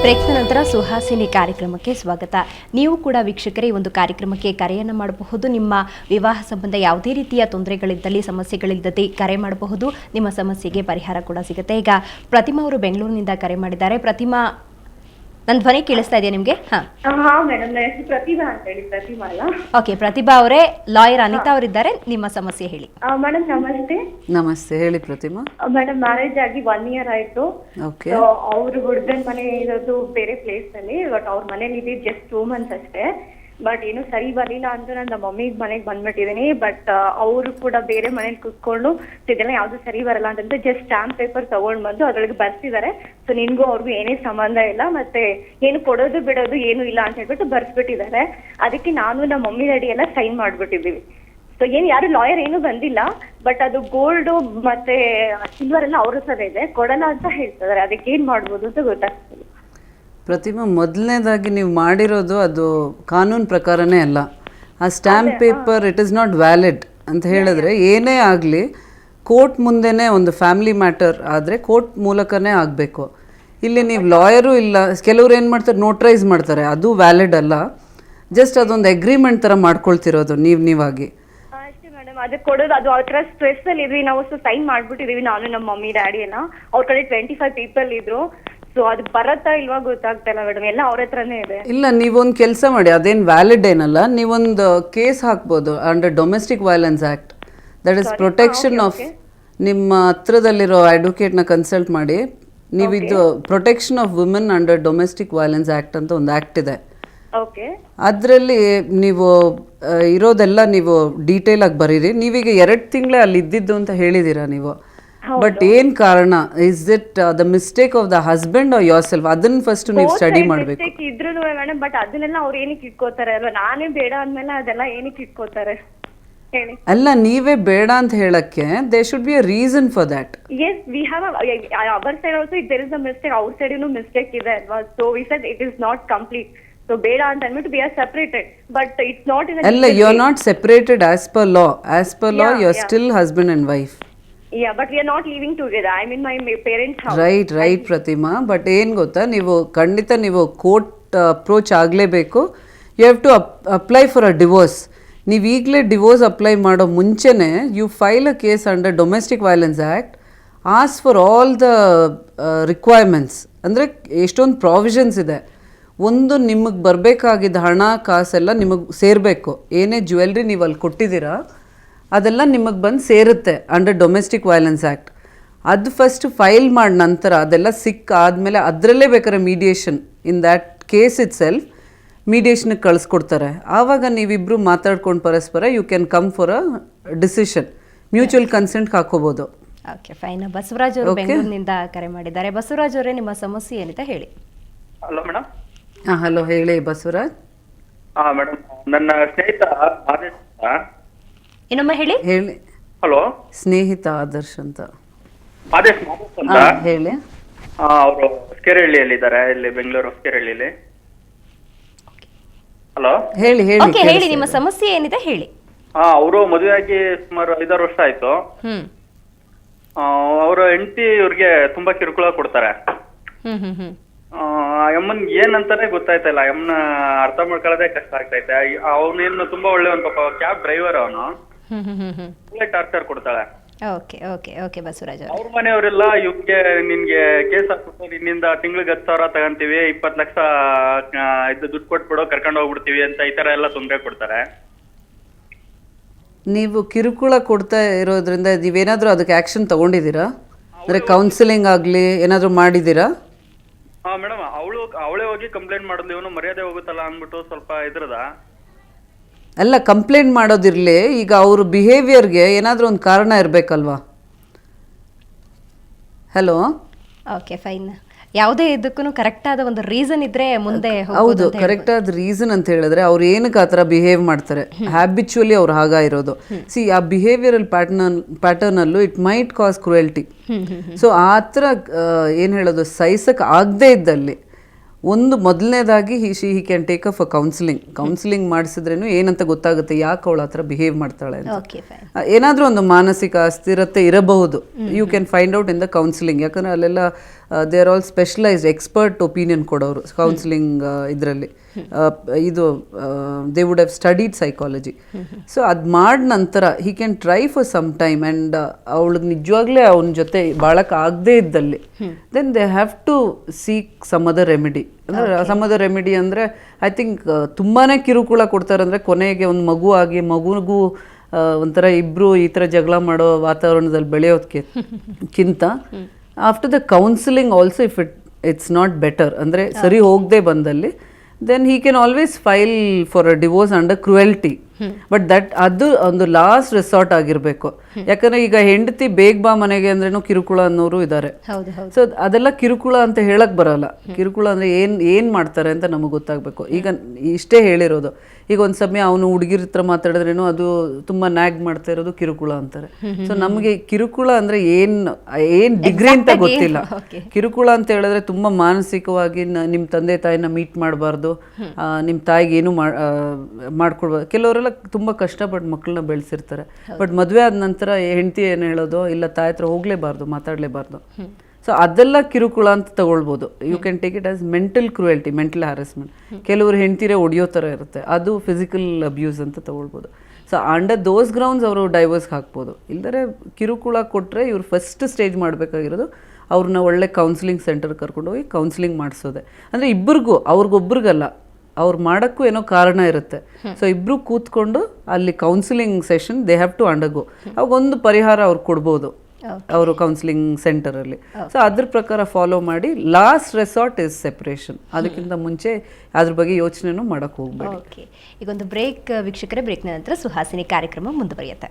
ಬ್ರೇಕ್ನ ನಂತರ ಸುಹಾಸಿನಿ ಕಾರ್ಯಕ್ರಮಕ್ಕೆ ಸ್ವಾಗತ. ನೀವು ಕೂಡ ವೀಕ್ಷಕರೇ ಈ ಒಂದು ಕಾರ್ಯಕ್ರಮಕ್ಕೆ ಕರೆಯನ್ನು ಮಾಡಬಹುದು. ನಿಮ್ಮ ವಿವಾಹ ಸಂಬಂಧ ಯಾವುದೇ ರೀತಿಯ ತೊಂದರೆಗಳಿದ್ದಲ್ಲಿ, ಸಮಸ್ಯೆಗಳಿಲ್ಲದೆ ಕರೆ ಮಾಡಬಹುದು. ನಿಮ್ಮ ಸಮಸ್ಯೆಗೆ ಪರಿಹಾರ ಕೂಡ ಸಿಗುತ್ತೆ. ಈಗ ಪ್ರತಿಮಾ ಅವರು ಬೆಂಗಳೂರಿನಿಂದ ಕರೆ ಮಾಡಿದ್ದಾರೆ. ಪ್ರತಿಮಾ, ನನ್ನ ಧ್ವನಿ ಕೇಳಿಸ್ತಾ ಇದೆಯಾ ನಿಮಗೆ? ಮೇಡಮ್, ನನ್ನ ಹೆಸರು ಪ್ರತಿಭಾ ಅಂತ ಹೇಳಿ. ಪ್ರತಿಮಾ ಅಲ್ಲ? ಓಕೆ, ಪ್ರತಿಭಾ ಅವರೇ, ಲಾಯರ್ ಅನಿತಾ ಅವರಿದ್ದಾರೆ. ನಿಮ್ಮ ಸಮಸ್ಯೆ ಹೇಳಿ. ಮೇಡಮ್ ನಮಸ್ತೆ. ನಮಸ್ತೆ, ಹೇಳಿ ಪ್ರತಿಮಾ. ಮೇಡಮ್, ಮ್ಯಾರೇಜ್ ಆಗಿ 1 year ಆಯ್ತು. ಅವ್ರ ಹುಡುಗನ ಮನೆ ಇರೋದು ಬೇರೆ ಪ್ಲೇಸ್ ಅಲ್ಲಿ, ಬಟ್ ಅವ್ರ ಮನೇಲಿ ಇದ್ದಿದ್ದು ಜಸ್ಟ್ 2 months ಅಷ್ಟೇ. ಬಟ್ ಏನು ಸರಿ ಬರಲಿಲ್ಲ ಅಂತ ನಾನು ನಮ್ಮ ಮಮ್ಮಿ ಮನೆಗೆ ಬಂದ್ಬಿಟ್ಟಿದ್ದೀನಿ. ಬಟ್ ಅವರು ಕೂಡ ಬೇರೆ ಮನೇಲಿ ಕುತ್ಕೊಂಡು ಇದೆಲ್ಲ ಯಾವ್ದು ಸರಿ ಬರಲ್ಲ ಅಂತಂದ್ರೆ ಜಸ್ಟ್ ಸ್ಟಾಂಪ್ ಪೇಪರ್ ತಗೊಂಡ್ ಬಂದು ಅದ್ರೊಳಗೆ ಬರ್ಸಿದ್ದಾರೆ. ಸೊ ನಿನ್ಗೂ ಅವ್ರಿಗೂ ಏನೇ ಸಂಬಂಧ ಇಲ್ಲ, ಮತ್ತೆ ಏನು ಕೊಡೋದು ಬಿಡೋದು ಏನು ಇಲ್ಲ ಅಂತ ಹೇಳ್ಬಿಟ್ಟು ಬರ್ಸ್ಬಿಟ್ಟಿದ್ದಾರೆ. ಅದಕ್ಕೆ ನಾನು ನಮ್ಮ ಮಮ್ಮಿ ಡ್ಯಾಡಿ ಎಲ್ಲ ಸೈನ್ ಮಾಡ್ಬಿಟ್ಟಿದ್ದೀವಿ. ಸೊ ಯಾರು ಲಾಯರ್ ಏನು ಬಂದಿಲ್ಲ, ಬಟ್ ಅದು ಗೋಲ್ಡ್ ಮತ್ತೆ ಸಿಲ್ವರ್ ಎಲ್ಲ ಅವ್ರ ಹತ್ರ ಇದೆ, ಕೊಡಲ್ಲ ಅಂತ ಹೇಳ್ತಿದ್ದಾರೆ. ಅದಕ್ಕೆ ಏನ್ ಮಾಡ್ಬೋದು ಅಂತ ಗೊತ್ತಾಗ್ತದೆ. ಪ್ರತಿಮಾ, ಮೊದಲನೇದಾಗಿ ನೀವು ಮಾಡಿರೋದು ಅದು ಕಾನೂನು ಪ್ರಕಾರನೇ ಅಲ್ಲ. ಆ stamp paper it is not valid ಅಂತ ಹೇಳಿದ್ರೆ ಏನೇ ಆಗಲಿ ಕೋರ್ಟ್ ಮುಂದೆನೇ, ಒಂದು ಫ್ಯಾಮಿಲಿ ಮ್ಯಾಟರ್ ಆದರೆ ಕೋರ್ಟ್ ಮೂಲಕನೇ ಆಗಬೇಕು. ಇಲ್ಲಿ ನೀವು ಲಾಯರು ಇಲ್ಲ, ಕೆಲವ್ರು ಏನು ಮಾಡ್ತಾರೆ, ನೋಟ್ರೈಸ್ ಮಾಡ್ತಾರೆ, ಅದು ವ್ಯಾಲಿಡ್ ಅಲ್ಲ. ಜಸ್ಟ್ ಅದೊಂದು ಅಗ್ರಿಮೆಂಟ್ ಥರ ಮಾಡ್ಕೊಳ್ತಿರೋದು ನೀವಾಗಿ. ಅಷ್ಟೇ ಮೇಡಮ್, ಅದು ಕೊಡೋದು ಅದು ಅವ್ರ ಹತ್ರ ಸ್ಟ್ರೆಸ್ ಅಲ್ಲಿ ಇದ್ವಿ ನಾವು. ಸೈನ್ ಮಾಡ್ಬಿಟ್ಟಿದೀವಿ ನಾನು, ನಮ್ಮ ಮಮ್ಮಿ ಡ್ಯಾಡಿ ಎಲ್ಲ. ಅವ್ರ ಕಡೆ 25 people ಇದ್ರು. ಸೊ ಅದು ಬರತ್ತಾ ಇಲ್ವಾ ಗೊತ್ತಾಗ್ತಾ ಇಲ್ಲ ಮೇಡಮ್, ಎಲ್ಲ ಅವ್ರ ಹತ್ರನೇ ಇದೆ. ಇಲ್ಲ, ನೀವೊಂದು ಕೆಲಸ ಮಾಡಿ, ಅದೇನು ವ್ಯಾಲಿಡ್ ಏನಲ್ಲ. ನೀವೊಂದು ಕೇಸ್ ಹಾಕ್ಬೋದು under domestic violence act. That is protection of, ನಿಮ್ಮ ಹತ್ರದಲ್ಲಿರೋ ಅಡ್ವೊಕೇಟ್ನ ಕನ್ಸಲ್ಟ್ ಮಾಡಿ. ನೀವಿದು protection of women under domestic violence act ಅಂತ ಒಂದು ಆ್ಯಕ್ಟ್ ಇದೆ. ಅದರಲ್ಲಿ ನೀವು ಇರೋದೆಲ್ಲ ನೀವು ಡೀಟೇಲ್ ಆಗಿ ಬರೀರಿ. ನೀವೀಗ 2 ತಿಂಗಳೇ ಅಲ್ಲಿ ಇದ್ದಿದ್ದು ಅಂತ ಹೇಳಿದ್ದೀರಾ ನೀವು. ಬಟ್ ಏನ್ ಕಾರಣ, is it the mistake of the husband or yourself? ಅದನ್ನ ಫಸ್ಟ್ ನೀವು ಸ್ಟಡಿ ಮಾಡಬೇಕು. ಇದ್ರು ಮೇಡಮ್, ಬಟ್ ಅದನ್ನೆಲ್ಲ ಅವ್ರು ಏನಕ್ಕೆ ಇಟ್ಕೋತಾರೆ ಅಲ್ವಾ? ನಾನೇ ಬೇಡ ಅಂದ್ಮೇಲೆ ಅದೆಲ್ಲ ಏನಕ್ಕೆ ಇಟ್ಕೋತಾರೆ ಹೇಳಿ? ಅಲ್ಲ, ನೀವೇ ಬೇಡ ಅಂತ ಹೇಳಕ್ಕೆ they should be a reason for that. Yes, we have our side also if there is a mistake, ಅವ್ರ ಸೈಡಿನೂ ಮಿಸ್ಟೇಕ್ ಇದೆ ಅಲ್ವಾ? So we said it is not complete. So ಬೇಡ ಅಂತ ಅಂದ್ಬಿಟ್ಟು we are separated, but it's not in. ಅಲ್ಲ, you are not separated as per law. As per law you are still husband and wife. Yeah, but we are not living together. I'm in my parents' house. Right Pratima. But ಏನು ಗೊತ್ತಾ, ನೀವು ಖಂಡಿತ ನೀವು court approach ಆಗಲೇಬೇಕು. You have to apply for a divorce. ನೀವು ಈಗಲೇ divorce apply ಮಾಡೋ ಮುಂಚೆನೇ you file a case under domestic violence act. As for all the requirements. ಅಂದರೆ ಎಷ್ಟೊಂದು ಪ್ರಾವಿಷನ್ಸ್ ಇದೆ. ಒಂದು, ನಿಮಗೆ ಬರಬೇಕಾಗಿದ್ದ ಹಣ ಕಾಸೆಲ್ಲ ನಿಮಗೆ ಸೇರಬೇಕು. ಏನೇ ಜ್ಯುವೆಲ್ರಿ ನೀವು ಅಲ್ಲಿ ಕೊಟ್ಟಿದ್ದೀರಾ ಅದೆಲ್ಲ ನಿಮಗೆ ಬಂದು ಸೇರುತ್ತೆ ಅಂಡರ್ ಡೊಮೆಸ್ಟಿಕ್ ವೈಲೆನ್ಸ್ ಆ್ಯಕ್ಟ್. ಅದು ಫಸ್ಟ್ ಫೈಲ್ ಮಾಡಿ ನಂತರ ಅದೆಲ್ಲ ಸಿಕ್ಕಾದಮೇಲೆ ಅದರಲ್ಲೇ ಬೇಕಾದ್ರೆ mediation, in that case itself ಮೀಡಿಯೇಷನ್ಗೆ ಕಳಿಸ್ಕೊಡ್ತಾರೆ. ಆವಾಗ ನೀವಿಬ್ಬರು ಮಾತಾಡ್ಕೊಂಡು ಪರಸ್ಪರ you can come for a decision. Mutual consent ಹಾಕೋಬೋದು. Okay, fine. ಬಸವರಾಜ್ ಅವರು ಬೆಂಗಳೂರಿನಿಂದ ಕರೆ ಮಾಡಿದ್ದಾರೆ. ಬಸವರಾಜ್ ಅವರೇ, ನಿಮ್ಮ ಸಮಸ್ಯೆ ಏನಿದೆ ಹೇಳಿ. Hello madam. ಹಲೋ, ಹೇಳಿ ಬಸವರಾಜ್. ಮೇಡಮ್, ನನ್ನ ಸ್ನೇಹಿತ ಆದರ್ಶ್. ಇನ್ನೊಮ್ಮೆ ಹೇಳಿ. ಹಲೋ, ಸ್ನೇಹಿತ ಆದರ್ಶ್ ಅಂತ. ಆದರ್ಶ್ ಅಂತ ಹೇಳಿ. ಅವರು ಸ್ಕೆರಹಳ್ಳಿಯಲ್ಲಿ ಇದ್ದಾರೆ, ಇಲ್ಲಿ ಬೆಂಗಳೂರು ಸ್ಕೆರಹಳ್ಳಿಯಲ್ಲಿ. ಹಲೋ, ಹೇಳಿ. ಹೇಳಿ, ನಿಮ್ಮ ಸಮಸ್ಯೆ ಏನಿದೆ ಹೇಳಿ. ಅವರು ಮದುವೆಯಾಗಿ ಸುಮಾರು 5-6 ವರ್ಷ ಆಯ್ತು. ಅವರ ಹೆಂಡತಿ ಇವ್ರಿಗೆ ತುಂಬಾ ಕಿರುಕುಳ ಕೊಡ್ತಾರೆ. ಅಮ್ಮನ್ ಏನಂತಾನೆ ಗೊತ್ತಾಯ್ತಾ ಇಲ್ಲ. ಅಮ್ಮನ ಅರ್ಥ ಮಾಡ್ಕೊಳ್ಳೋದೇ ಕಷ್ಟ ಆಗ್ತೈತೆ. ಅವನೇನು ತುಂಬಾ ಒಳ್ಳೆಯವನ್, ಪಾಪ ಕ್ಯಾಬ್ ಡ್ರೈವರ್ ಅವನು. ಟಾರ್ಚರ್ ಕೊಡ್ತಾಳೆ. ಓಕೆ ಬಸವರಾಜ್, ಅವ್ರ ಮನೆಯವರೆಲ್ಲ ಇವ್ಗೆ ನಿನ್ಗೆ ಕೇಸ್ ಹಾಕ್ಬಿಟ್ಟು ನಿನ್ನಿಂದ ತಿಂಗಳಿಗೆ 10,000 ತಗೊಂತೀವಿ, 20 ಲಕ್ಷ ಇದು ದುಡ್ಡು ಕೊಟ್ಬಿಡೋ, ಕರ್ಕೊಂಡು ಹೋಗ್ಬಿಡ್ತೀವಿ ಅಂತ ಈ ತರ ಎಲ್ಲ ತೊಂದರೆ ಕೊಡ್ತಾರೆ. ನೀವು ಕಿರುಕುಳ ಕೊಡ್ತಾ ಇರೋದ್ರಿಂದ ನೀವೇನಾದ್ರೂ ಅದಕ್ಕೆ ಆಕ್ಷನ್ ತಗೊಂಡಿದ್ದೀರಾ? ಅಂದ್ರೆ ಕೌನ್ಸಿಲಿಂಗ್ ಆಗ್ಲಿ ಏನಾದ್ರು ಮಾಡಿದ್ದೀರಾ? ಮೇಡಮ್, ಅವಳೇ ಹೋಗಿ ಕಂಪ್ಲೇಂಟ್ ಮಾಡಿದ್ಲು. ಇವನು ಮರ್ಯಾದೆ ಹೋಗುತ್ತಲ್ಲ ಅಂದ್ಬಿಟ್ಟು ಸ್ವಲ್ಪ ಇದ್ರದ. ಅಲ್ಲ, ಕಂಪ್ಲೇಂಟ್ ಮಾಡೋದಿರ್ಲಿ, ಈಗ ಅವ್ರ ಬಿಹೇವಿಯರ್ಗೆ ಏನಾದರೂ ಒಂದು ಕಾರಣ ಇರಬೇಕಲ್ವಾ? Hello, okay, fine. ಯಾವುದೇ ಇದಕ್ಕೂ ಕರೆಕ್ಟ್ ಆದ ಒಂದು ರೀಸನ್ ಇದ್ರೆ ಮುಂದೆ. ಹೌದು, ಕರೆಕ್ಟ್ ಆದ ರೀಸನ್ ಅಂತ ಹೇಳಿದ್ರೆ ಅವ್ರು ಏನಕ್ಕೆ ಆ ಥರ ಬಿಹೇವ್ ಮಾಡ್ತಾರೆ, ಹ್ಯಾಬಿಚುವಲಿ ಅವ್ರು ಹಾಗಾಗಿರೋದು. ಸಿ, ಆ ಬಿಹೇವಿಯರಲ್ ಪ್ಯಾಟರ್ನಲ್ಲೂ it might cause cruelty. So ಆ ಥರ ಏನು ಹೇಳೋದು, ಸಹಿಸಕ್ಕೆ ಆಗದೇ ಇದ್ದಲ್ಲಿ ಒಂದು ಮೊದಲನೇದಾಗಿ he can take up a counselling ಮಾಡಿಸಿದ್ರೇನು ಏನಂತ ಗೊತ್ತಾಗುತ್ತೆ ಯಾಕೆ ಅವಳು ಆ ಥರ ಬಿಹೇವ್ ಮಾಡ್ತಾಳೆ ಅಂತ. Okay fine. ಏನಾದರೂ ಒಂದು ಮಾನಸಿಕ ಅಸ್ಥಿರತೆ ಇರಬಹುದು, you can find out in the counselling. ಯಾಕಂದರೆ ಅಲ್ಲೆಲ್ಲ they are all specialised expert opinion ಕೊಡೋರು ಕೌನ್ಸಿಲಿಂಗ್ ಇದರಲ್ಲಿ. ಇದು they would have studied psychology. So ಅದು ಮಾಡಿದ ನಂತರ he can try for some time and ಅವಳಿಗೆ ನಿಜವಾಗ್ಲೇ ಅವನ ಜೊತೆ ಬಾಳಕ್ಕೆ ಆಗದೇ ಇದ್ದಲ್ಲಿ then they have to seek some other remedy. ಅಂದರೆ ಸಮ್ ಅದರ್ ರೆಮಿಡಿ ಅಂದರೆ ಐ ಥಿಂಕ್ ತುಂಬಾ ಕಿರುಕುಳ ಕೊಡ್ತಾರೆ. ಅಂದರೆ ಕೊನೆಗೆ ಒಂದು ಮಗು ಆಗಿ ಮಗುಗೂ ಒಂಥರ ಇಬ್ಬರು ಈ ಥರ ಜಗಳ ಮಾಡೋ ವಾತಾವರಣದಲ್ಲಿ ಬೆಳೆಯೋದಕ್ಕಿಂತ after the counselling also if it's not better, ಅಂದರೆ ಸರಿ ಹೋಗದೆ ಬಂದಲ್ಲಿ then he can always file for a divorce under cruelty. But ಅದು ಒಂದು ಲಾಸ್ಟ್ ರೆಸಾರ್ಟ್ ಆಗಿರಬೇಕು. ಯಾಕಂದ್ರೆ ಈಗ ಹೆಂಡತಿ ಬೇಗ ಬಾ ಮನೆಗೆ ಅಂದ್ರೇನು ಕಿರುಕುಳ ಅನ್ನೋರು ಇದ್ದಾರೆ. ಸೊ ಅದೆಲ್ಲ ಕಿರುಕುಳ ಅಂತ ಹೇಳಕ್ ಬರಲ್ಲ. ಕಿರುಕುಳ ಅಂದ್ರೆ ಏನ್ ಮಾಡ್ತಾರೆ ಅಂತ ನಮಗೆ ಗೊತ್ತಾಗಬೇಕು. ಈಗ ಇಷ್ಟೇ ಹೇಳಿರೋದು, ಈಗ ಒಂದು ಸಮಯ ಅವನು ಹುಡುಗಿರ ಹತ್ರ ಮಾತಾಡಿದ್ರೇನು ಅದು ತುಂಬಾ ನ್ಯಾಗ್ ಮಾಡ್ತಾ ಇರೋದು ಕಿರುಕುಳ ಅಂತಾರೆ. ಸೊ ನಮಗೆ ಕಿರುಕುಳ ಅಂದ್ರೆ ಏನ್ ಡಿಗ್ರಿ ಅಂತ ಗೊತ್ತಿಲ್ಲ. ಕಿರುಕುಳ ಅಂತ ಹೇಳಿದ್ರೆ ತುಂಬಾ ಮಾನಸಿಕವಾಗಿ ನಿಮ್ಮ ತಂದೆ ತಾಯಿನ ಮೀಟ್ ಮಾಡಬಾರ್ದು, ನಿಮ್ಮ ತಾಯಿಗೆ ಏನು ಮಾಡ್ಕೊಡ್ಬಾರ್ದು. ಕೆಲವರೆಲ್ಲ ತುಂಬಾ ಕಷ್ಟಪಟ್ಟು ಮಕ್ಕಳನ್ನ ಬೆಳೆಸಿರ್ತಾರೆ, ಬಟ್ ಮದುವೆ ಆದ ನಂತರ ಹೆಂಡತಿ ಏನು ಹೇಳೋದು, ಇಲ್ಲ ತಾಯಿ ಹತ್ರ ಹೋಗ್ಲೇಬಾರ್ದು, ಮಾತಾಡ್ಲೇಬಾರ್ದು. ಸೊ ಅದೆಲ್ಲ ಕಿರುಕುಳ ಅಂತ ತಗೊಳ್ಬೋದು. You can take it as mental cruelty, mental harassment. ಕೆಲವರು ಹೆಂಡ್ತಿರೇ ಹೊಡಿಯೋ ಥರ ಇರುತ್ತೆ, ಅದು ಫಿಸಿಕಲ್ ಅಬ್ಯೂಸ್ ಅಂತ ತಗೊಳ್ಬೋದು. ಸೊ ಅಂಡರ್ ದೋಸ್ ಗ್ರೌಂಡ್ಸ್ ಅವರು ಡೈವರ್ಸ್ಗೆ ಹಾಕ್ಬೋದು. ಇಲ್ಲದ್ರೆ ಕಿರುಕುಳ ಕೊಟ್ಟರೆ ಇವ್ರು ಫಸ್ಟ್ ಸ್ಟೇಜ್ ಮಾಡಬೇಕಾಗಿರೋದು ಅವ್ರನ್ನ ಒಳ್ಳೆ ಕೌನ್ಸಿಲಿಂಗ್ ಸೆಂಟರ್ ಕರ್ಕೊಂಡು ಹೋಗಿ ಕೌನ್ಸಿಲಿಂಗ್ ಮಾಡಿಸೋದೆ. ಅಂದರೆ ಇಬ್ಬರಿಗೂ, ಅವ್ರಿಗೊಬ್ರಿಗಲ್ಲ, ಅವ್ರು ಮಾಡೋಕ್ಕೂ ಏನೋ ಕಾರಣ ಇರುತ್ತೆ. ಸೊ ಇಬ್ಬರು ಕೂತ್ಕೊಂಡು ಅಲ್ಲಿ counselling session they have to undergo. ಅವಾಗ ಒಂದು ಪರಿಹಾರ ಅವ್ರು ಕೊಡ್ಬೋದು ಅವರು ಕೌನ್ಸಿಲಿಂಗ್ ಸೆಂಟರಲ್ಲಿ. ಸೊ ಅದ್ರ ಪ್ರಕಾರ ಫಾಲೋ ಮಾಡಿ ಲಾಸ್ಟ್ ರೆಸಾರ್ಟ್ ಇಸ್ ಸೆಪರೇಷನ್. ಅದಕ್ಕಿಂತ ಮುಂಚೆ ಅದ್ರ ಬಗ್ಗೆ ಯೋಚನೆನೂ ಮಾಡೋಕ್ಕೆ ಹೋಗ್ಬೇಡಿ. ಓಕೆ, ಈಗೊಂದು ಬ್ರೇಕ್ ವೀಕ್ಷಕರೇ. ಬ್ರೇಕ್ನ ನಂತರ ಸುಹಾಸಿನಿ ಕಾರ್ಯಕ್ರಮ ಮುಂದುವರಿಯುತ್ತೆ.